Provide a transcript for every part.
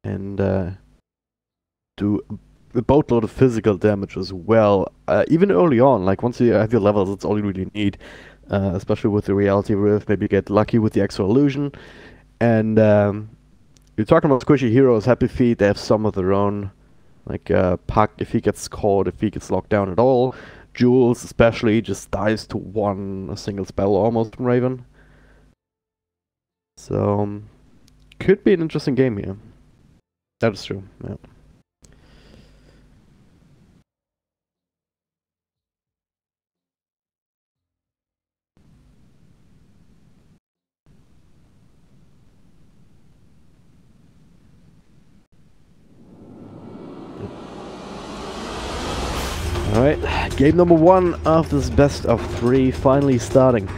and do a boatload of physical damage as well. Even early on, like once you have your levels, that's all you really need. Especially with the Reality Rift, maybe get lucky with the extra illusion. And you're talking about squishy heroes, Happy Feet, they have some of their own. Like Puck, if he gets caught, if he gets locked down at all. Jules especially just dies to a single spell almost from Raven. So could be an interesting game here. That is true, yeah. Alright, game number 1 of this best of 3 finally starting.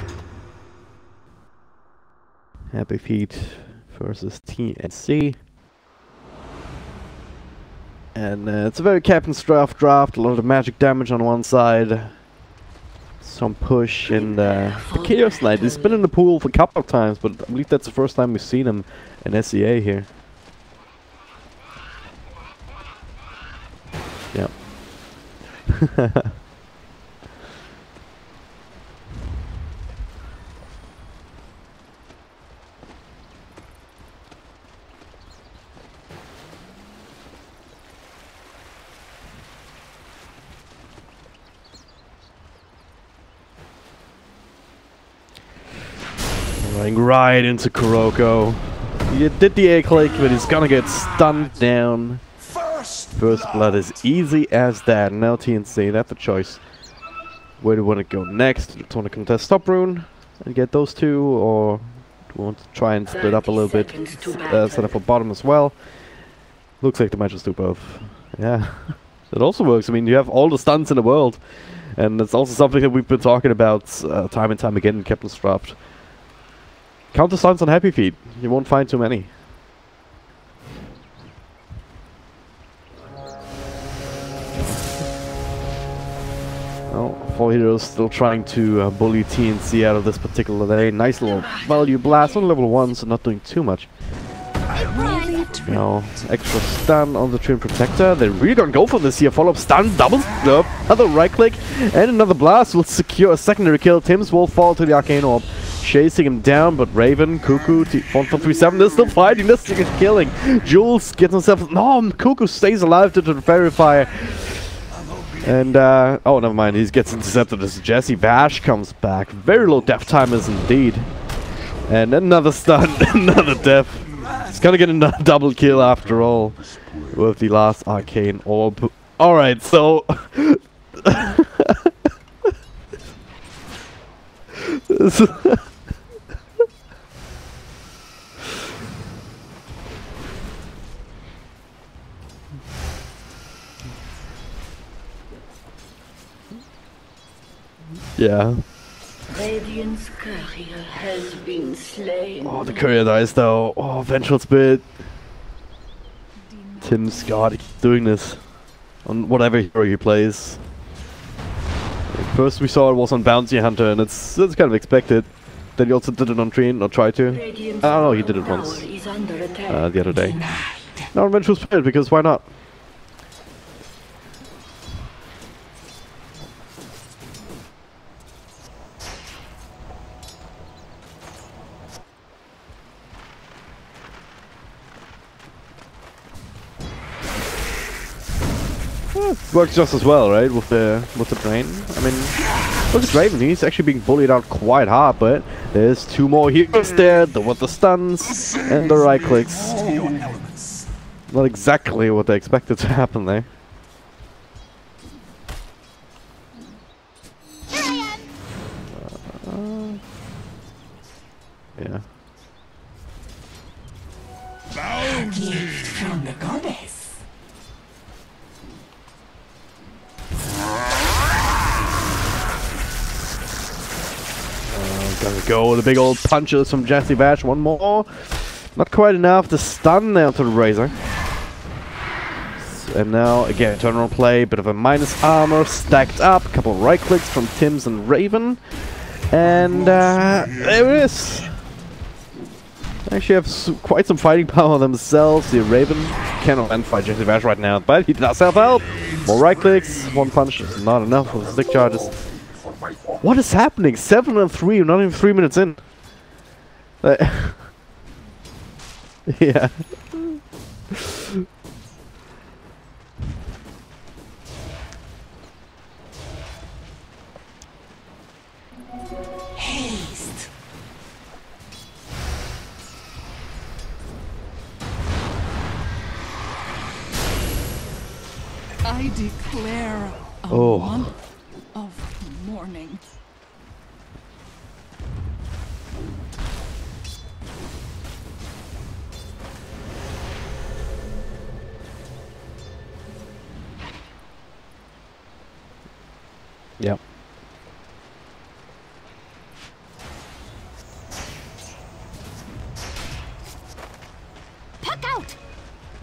Happy Feet versus TNC. And it's a very Captain's Draft, a lot of magic damage on one side. Some push, and the Chaos Knight. He's been in the pool for a couple of times, but I believe that's the first time we've seen him in SEA here. Yep. Running right into Kuroko. He did the A-click, but he's gonna get stunned down. First blood is easy as that. Now TNC, that's a choice. Where do we want to go next? Do we want to contest top rune and get those two, or do we want to try and split up a little bit, set up for bottom as well? Looks like the match is do both. Yeah, it also works. I mean, you have all the stuns in the world, and it's also something that we've been talking about time and time again in Captain's Draft. Counter stuns on Happy Feet. You won't find too many. Oh, 4 heroes still trying to bully TNC out of this particular day. Nice little value blast on level 1, so not doing too much. Now, extra stun on the Twin Protector. They really don't go for this here. Follow-up stun, double up, another right click, and another blast will secure a secondary kill. Tim's will fall to the Arcane Orb, chasing him down, but Raven, Cuckoo, 1437, they're still fighting, they're still killing. Jules gets himself... No, Cuckoo stays alive due to the Fairy Fire. And, oh, never mind, he gets intercepted as Jesse Bash comes back. Very low death timers indeed. And another stun, another death. He's gonna get another double kill after all, with the last Arcane Orb. Alright, so... yeah. Radiant's courier has been slain. Oh, the courier dies though. Oh, Vengeful Spirit. Tim's god, he keeps doing this on whatever hero he plays. First we saw it was on Bounty Hunter, and it's kind of expected. Then he also did it on Trine, or tried to. I don't know, he did it once. The other day. Now Vengeful Spirit, because why not? Works just as well, right? With the brain. I mean, look at Raven. He's actually being bullied out quite hard, but there's 2 more heroes there. With the stuns and the right clicks. Not exactly what they expected to happen there. Yeah. Gift from the goddess. Gonna go the big old punches from Jesse Bash. One more. Not quite enough to stun there to the Razor. And now again, turnaround play, bit of a minus armor stacked up. A couple of right clicks from Tims and Raven. And there it is. Actually have quite some fighting power themselves. The Raven cannot end fight gWjhuH right now, but he does have help. More right clicks, one punch is not enough for the stick charges. What is happening? 7 and 3, not even 3 minutes in. Yeah. Haste. I declare a month of mourning. Yep. Puck out!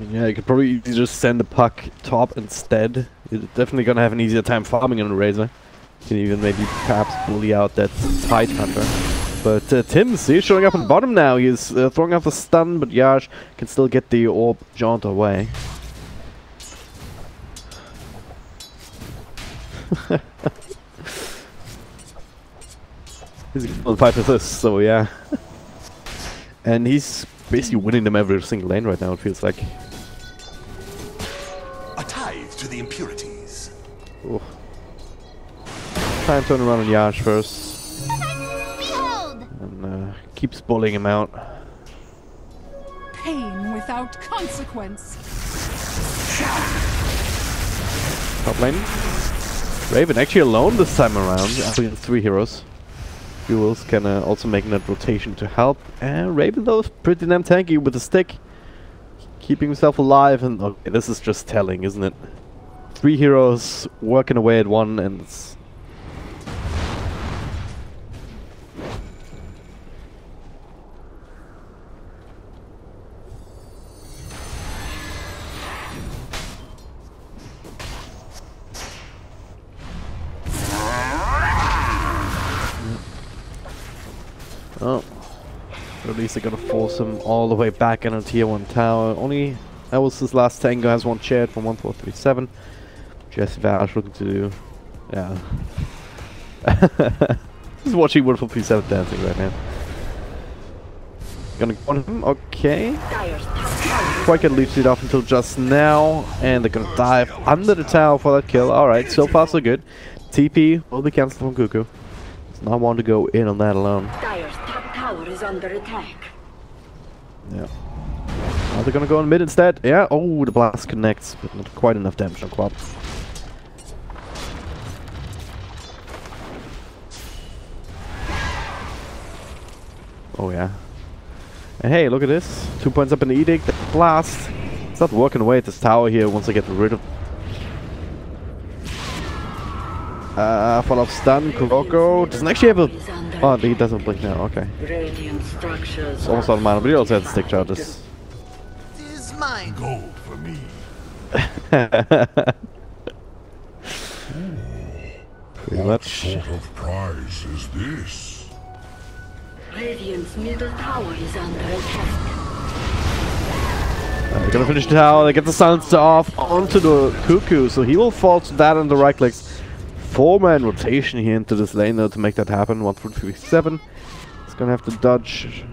Yeah, you could probably just send the puck top instead. You're definitely gonna have an easier time farming on a Razor. You can even maybe perhaps bully out that Tide Hunter. But Tim's, he's showing up on the bottom now. He's throwing off the stun, but gWjhuH can still get the orb jaunt away. He's on 5 assists, so yeah. And he's basically winning them every single lane right now, it feels like. A tithe to the impurities. Ooh. Time to turn around on gWjhuH first. Behold! And keeps bullying him out. Pain without consequence. Top lane. Raven actually alone this time around, after 3 heroes. Fuels can also make that rotation to help. And Raven though is pretty damn tanky with the stick. Keeping himself alive, and okay, this is just telling, isn't it? 3 heroes working away at one, and it's... Oh, at least they're gonna force him all the way back in a tier 1 tower. Only Elvis' last tango has one shared from 1437. gWjhuH looking to do, yeah. He's watching Wonderful P7 dancing right now. Gonna go on him, okay. Quite gonna leave it off until just now, and they're gonna dive under the tower for that kill. Alright, so far so good. TP will be cancelled from Cuckoo. Does not want to go in on that alone. Dire's top tower is under attack. Yeah. Are they gonna go on mid instead? Yeah. Oh, the blast connects, but not quite enough damage on Quab. Oh yeah. And hey, look at this. 2 points up in the edict. Blast. It's not working away at this tower here once I get rid of. Follow up stun. Kuroko doesn't actually have a. Oh, he doesn't blink now. Okay. Radiant structures. It's almost out of mana, but he also has stick charges. Is mine. Go for me. Pretty much. What sort of prize is this? Radiant's middle tower is under attack. They're gonna finish the tower. They get the silencer off onto the Cuckoo, so he will fall to that and the right clicks. 4-man rotation here into this lane though to make that happen. 1.37. It's gonna have to dodge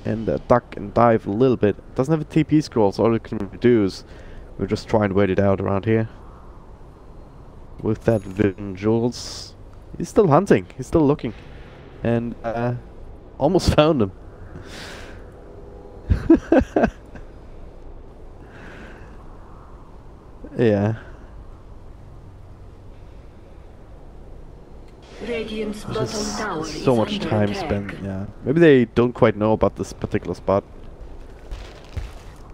and duck and dive a little bit. Doesn't have a TP scroll, so all it can reduce. We're just trying to wait it out around here. With that Vision Jules, he's still hunting. He's still looking, and almost found him. Yeah. Radiant's bottom tower is So much under time attack. spent, yeah. Maybe they don't quite know about this particular spot.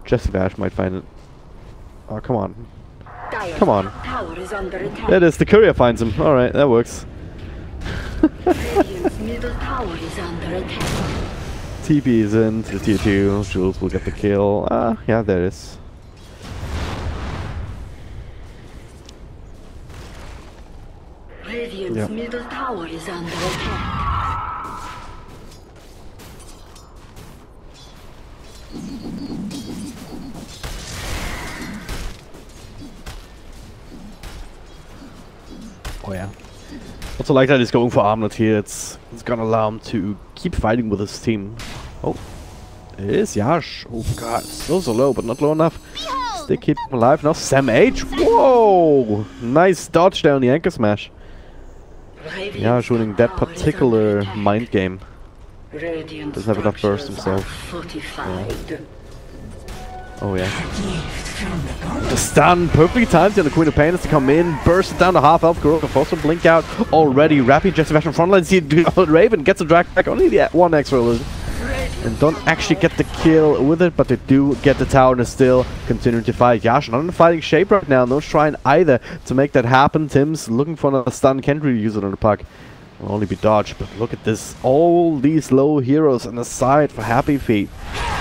gWjhuH might find it. Oh, come on. Dire's Come on. top tower is under attack. There it is, the courier finds him. Alright, that works. Radiant's middle tower is under attack. TP is in to the tier 2. Jules will get the kill. Ah, yeah, there it is. Radiant's Yep. middle tower is under attack. Oh yeah. Also like that he's going for Armlet here. It's gonna allow him to keep fighting with his team. Oh. It is gWjhuH. Oh god, so low, but not low enough. They keep him alive. Now Sam H. Whoa! Nice dodge down the anchor smash. gWjhuH winning that particular mind game. Doesn't have enough burst himself. Yeah. Oh yeah. The stun perfectly timed on the Queen of Pain has to come in, burst it down to half health. Kuroko forced to blink out already. Rapid Jesse Fashion frontline. See Raven gets a drag back, only the one extra illusion. And don't actually get the kill with it, but they do get the tower and still continuing to fight. gWjhuH not in a fighting shape right now, no trying either to make that happen. Tim's looking for another stun, can't really use it on the puck. Will only be dodged, but look at this. All these low heroes on the side for Happy Feet.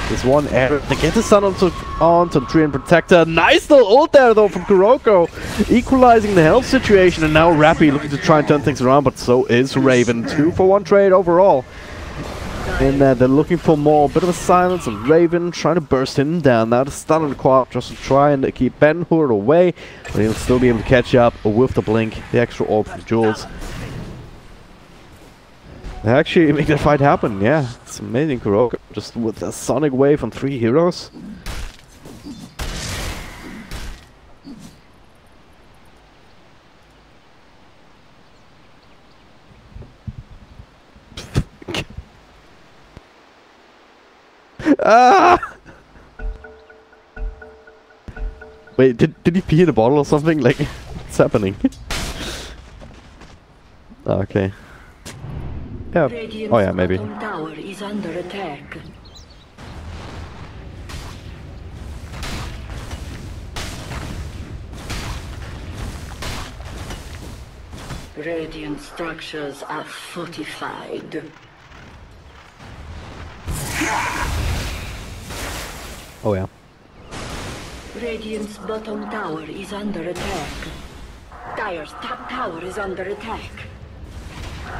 This one error. They get the stun onto Tree and Protector. Nice little ult there though from Kuroko. Equalizing the health situation, and now Rappy looking to try and turn things around, but so is Raven. 2-for-1 trade overall. And they're looking for more, bit of a silence, and Raven trying to burst him down. Now the stun on the quad just to try and keep Ben-Hur away, but he'll still be able to catch up with the blink, the extra orb from Jules. They actually make that fight happen, yeah. It's amazing, Kuroko, just with a sonic wave on 3 heroes. Ah! Wait, did he pee in a bottle or something? Like, what's happening? Okay. Yeah. Oh yeah, maybe. Tower is under attack. Radiant structures are fortified. Oh yeah. Radiant's bottom tower is under attack. Dire's top tower is under attack.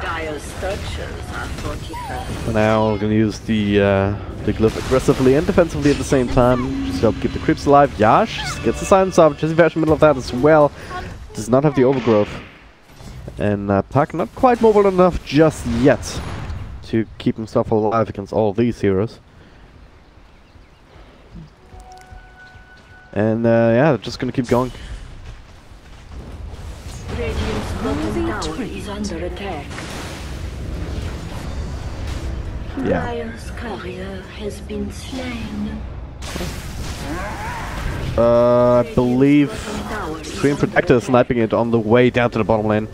Dire's structures are fortified. For now, we're gonna use the glyph aggressively and defensively at the same time. Just help keep the creeps alive. gWjhuH gets the silence off. Jesse Vash in the middle of that as well. Does not have the overgrowth. And Puck not quite mobile enough just yet to keep himself alive against all of these heroes. And yeah, they're just gonna keep going. Radiant's bottom tower is under attack. Yeah. Dire's courier has been slain. I believe Green Protector is sniping it on the way down to the bottom lane.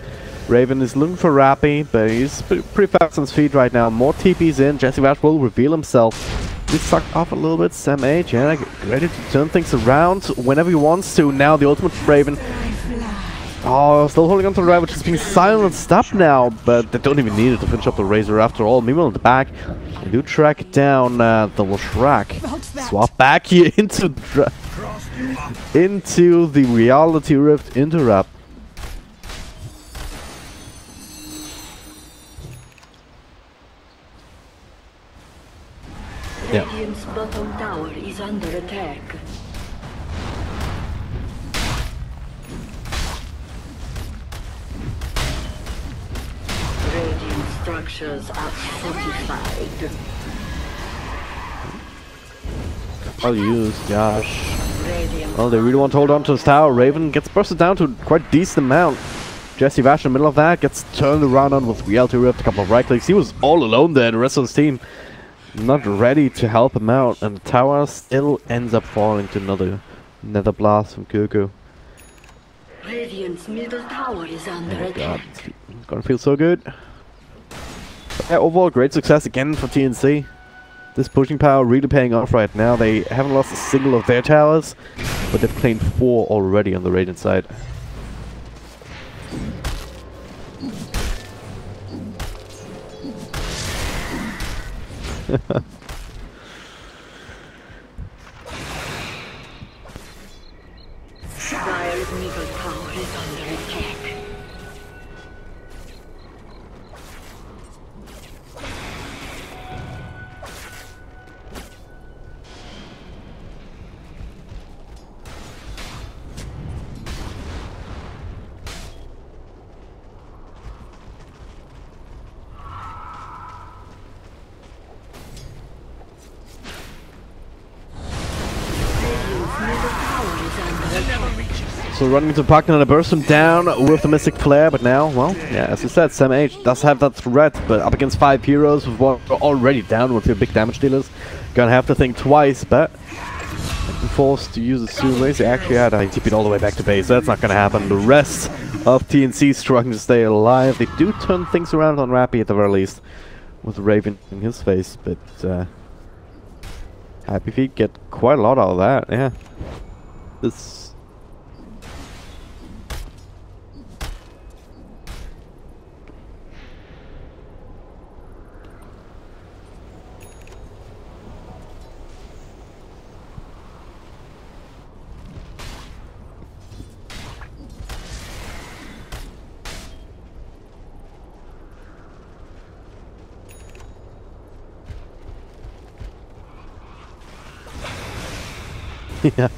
Raven is looking for Rappy, but he's pretty fast on his feet right now. More TPs in. Jesse Vash will reveal himself. He's sucked off a little bit. Sam H, yeah, ready to turn things around whenever he wants to. Now the ultimate Raven. Oh, still holding on to the drive, which is being silenced up now, but they don't even need it to finish up the Razor after all. Meanwhile, in the back, they do track down the Leshrac. Swap back here into the Reality Rift interrupt. Yeah. Radiant's bottom tower is under attack. Radiant structures are fortified. I'll use gWjhuH. Well, they really want to hold on to this tower. Raven gets bursted down to a quite decent amount. Jesse Vash in the middle of that gets turned around on with Reality Rift, a couple of right clicks. He was all alone there, and the rest of his team not ready to help him out, and the tower still ends up falling to another Nether Blast from Cuckoo. Radiant's middle tower is under Oh god, attack. it's gonna feel so good. But yeah, overall great success again for TNC. This pushing power really paying off right now. They haven't lost a single of their towers, but they've claimed 4 already on the Radiant side. Dire's middle tower is under attack. middle tower is under attack. So running into Puck and burst him down with the Mystic Flare, but now, well, yeah, as you said, Sam H does have that threat, but up against 5 heroes with one already down with your big damage dealers, gonna have to think twice, but been forced to use it soon. He actually had a TP'd all the way back to base, so that's not gonna happen. The rest of TNC struggling to stay alive. They do turn things around on Rappy at the very least, with Raven in his face, but Happy Feet get quite a lot out of that, yeah. This... yeah.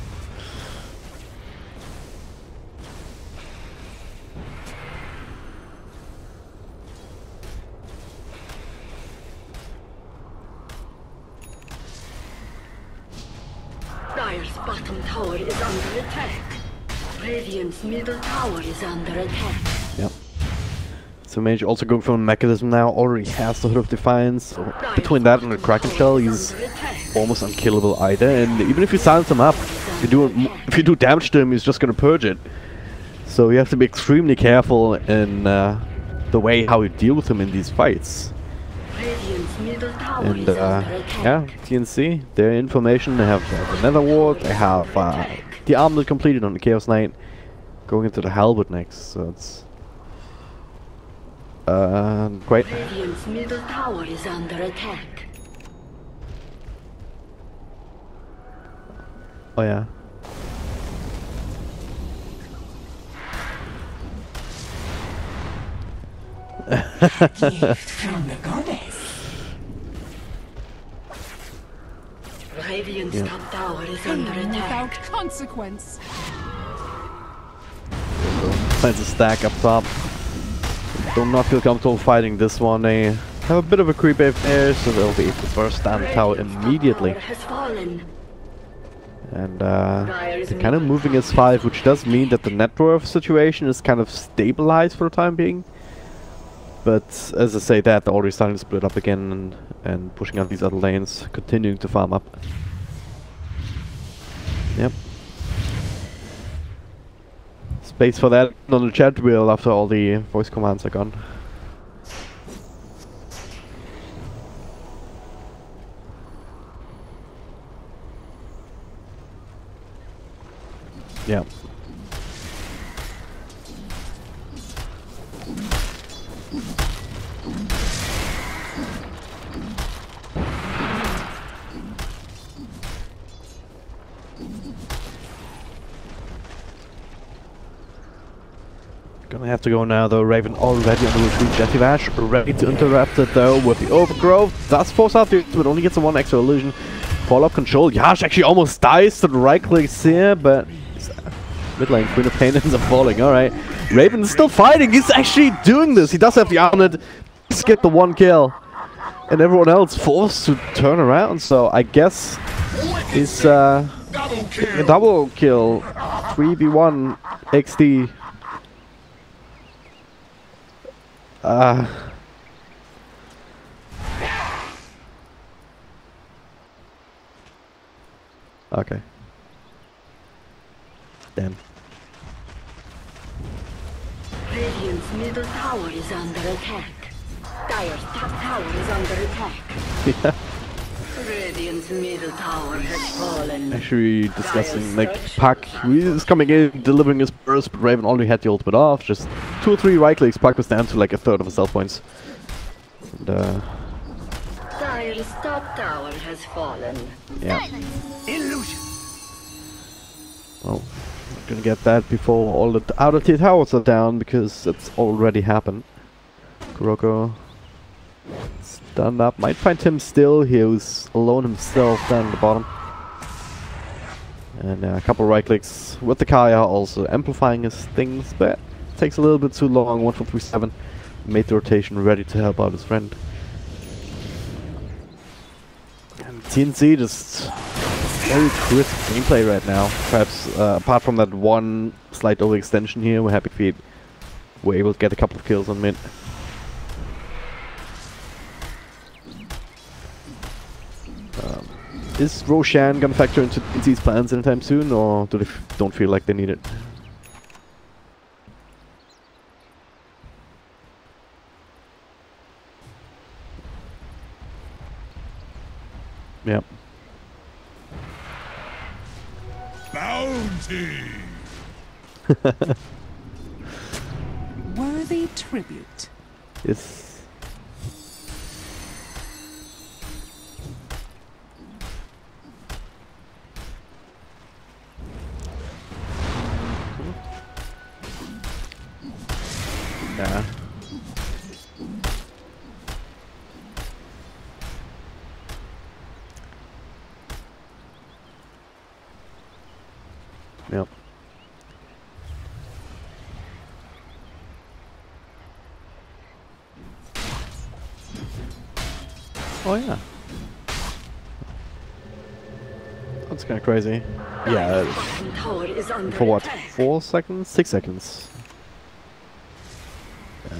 Dire's bottom tower is under attack. Radiant's middle tower is under attack. Yep. So Mage also going for a mechanism now, already has the Hood of Defiance. So between that and the Kraken Shell, he's almost unkillable either. And even if you silence him up, if you do damage to him, he's just gonna purge it. So you have to be extremely careful in the way how you deal with him in these fights. And yeah, TNC, their information, they have the Nether Ward, they have the Armlet completed on the Chaos Knight, going into the Halberd next, so it's great. Radiant's middle tower is under attack. Oh yeah. From the goddess. Radiant's top tower is under Without attack. consequence. Finds a stack up top. Do not feel comfortable fighting this one. They have a bit of a creep wave there, so they'll be able to first stand tower immediately. And they're kind of moving as 5, which does mean that the net worth situation is kind of stabilized for the time being. But as I say that, they're already starting to split up again and pushing out these other lanes, continuing to farm up. Yep. Space for that on the chat wheel after all the voice commands are gone. Yeah. Gonna have to go now though. Raven already on the retreat. gWjhuH ready to interrupt it though with the overgrowth. Does force out the but only gets a 1 extra illusion. Follow-up control. Yash actually almost dies to the right clicks here, but mid lane Queen of Pain ends up falling. Alright. Raven's still fighting. He's actually doing this. He does have the Armlet. Skip the 1 kill. And everyone else forced to turn around. So I guess it's a double kill. 3v1 XD. Okay. Damn. Radiant's middle tower is under attack. Dire's top tower is under attack. Yeah. Radiant's middle tower has fallen. Actually discussing like Puck, he is coming in, delivering his burst, but Raven already had the ultimate off. Just 2 or 3 right clicks, Puck was down to like a third of his health points. And Dire's top tower has fallen. yeah. Illusion. Well, not gonna get that before all the outer tier towers are down because it's already happened. Kuroko stunned up. Might find him still here, who's alone himself down at the bottom. And a couple right clicks with the Kaya also amplifying his things, but takes a little bit too long. 1437 made the rotation ready to help out his friend. And TNC just very crisp gameplay right now. Perhaps apart from that one slight overextension here, where Happy Feet were able to get a couple of kills on mid. Is Roshan gonna factor into these plans anytime soon, or do they don't feel like they need it? Yep. Bounty! Worthy tribute. Yes. Yeah. Yep. Oh yeah. That's kind of crazy. Yeah. Tower is under For what? attack. 4 seconds? 6 seconds. Yeah.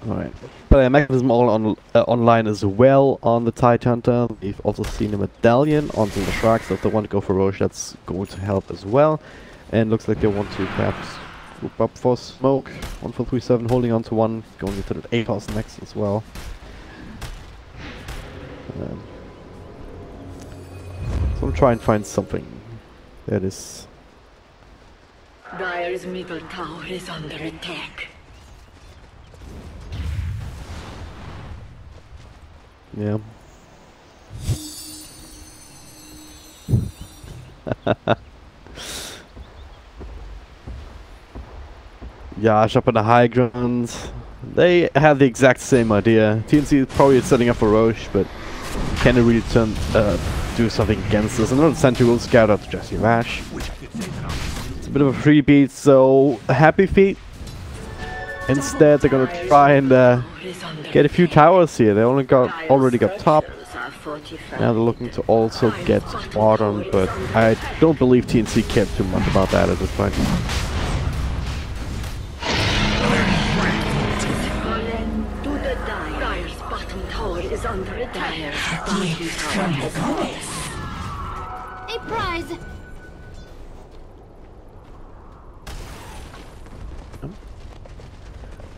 Alright. But mechanism all on online as well on the Tide Hunter. We've also seen a medallion on the sharks. So if they want to go for Roche, that's going to help as well. And looks like they want to perhaps group up for smoke. 1437 holding on to one, going into the APOS next as well. So I'm trying to find something that is. Dire's middle tower is under attack. Yeah. Yash up on the high ground. They have the exact same idea. TNC is probably setting up for Roche, but can they really do something against this? Another Sentry will scout out to gWjhuH. It's a bit of a free beat, so Happy Feet. Instead, they're gonna try and get a few towers here. They already got top. Now they're looking to also get bottom, but I don't believe TNC cared too much about that at this point. Dire's bottom tower is under attack. A prize.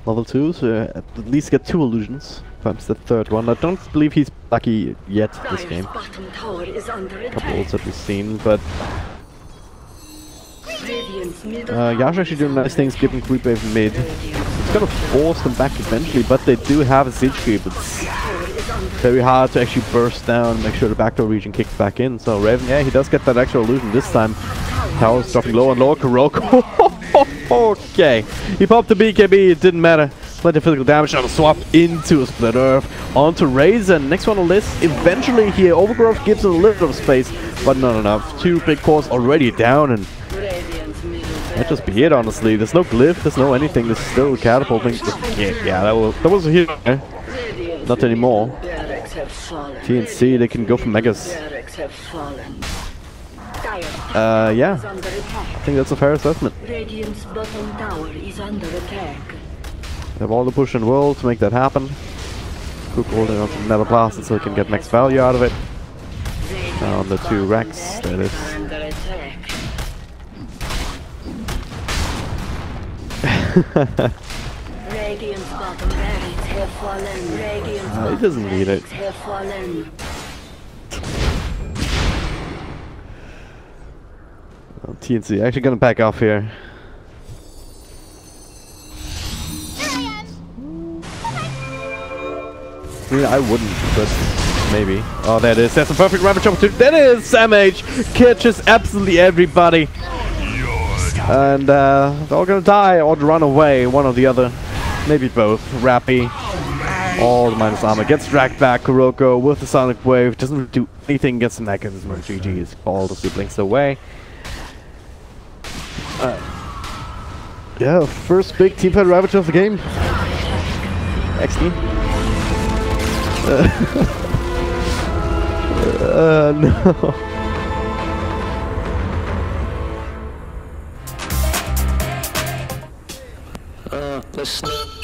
Level 2, so at least get 2 illusions. Perhaps the third one. I don't believe he's lucky yet this game. Bottom tower is under A couple attack. ults that we've seen, but Radiant's middle Yash actually doing nice things, giving creep wave mid. It's gonna force them back eventually, but they do have a siege creep. It's very hard to actually burst down, make sure the backdoor region kicks back in. So Raven, yeah, he does get that extra illusion this time. Tower's dropping low and lower. Kuroko. Okay, he popped the BKB, it didn't matter. Plenty of physical damage, now swap into a Split Earth onto Raisin. Next one on the list, eventually here, Overgrowth gives him a little bit of space, but not enough. 2 big cores already down, and Radiant's middle that just be it, honestly. There's no glyph, there's no anything, there's still catapulting. Yeah, that was a hit. Not anymore. barracks have fallen. TNC, they can go for Megas. Barracks have fallen. Dire Yeah, is under attack. I think that's a fair assessment. Radiant's bottom tower is under attack. They have all the push in the world to make that happen. Cook holding on to Nether Blast so he can get max value out of it. On the 2 racks, that is. Under attack. Radiant's bottom barracks have fallen. Radiant's He doesn't need it. have fallen. TNC actually gonna back off here. I mean, I wouldn't, but maybe. Oh, there it is. That's a perfect ravage opportunity. That is SamH! Catches absolutely everybody. And they're all gonna die or run away, one or the other. Maybe both. Rappy. All the minus armor. Gets dragged back. Kuroko with the Sonic Wave. Doesn't do anything against the mechanism. GG's. All the siblings away. Yeah, first big teamfight ravage of the game. Excellent. No. Let's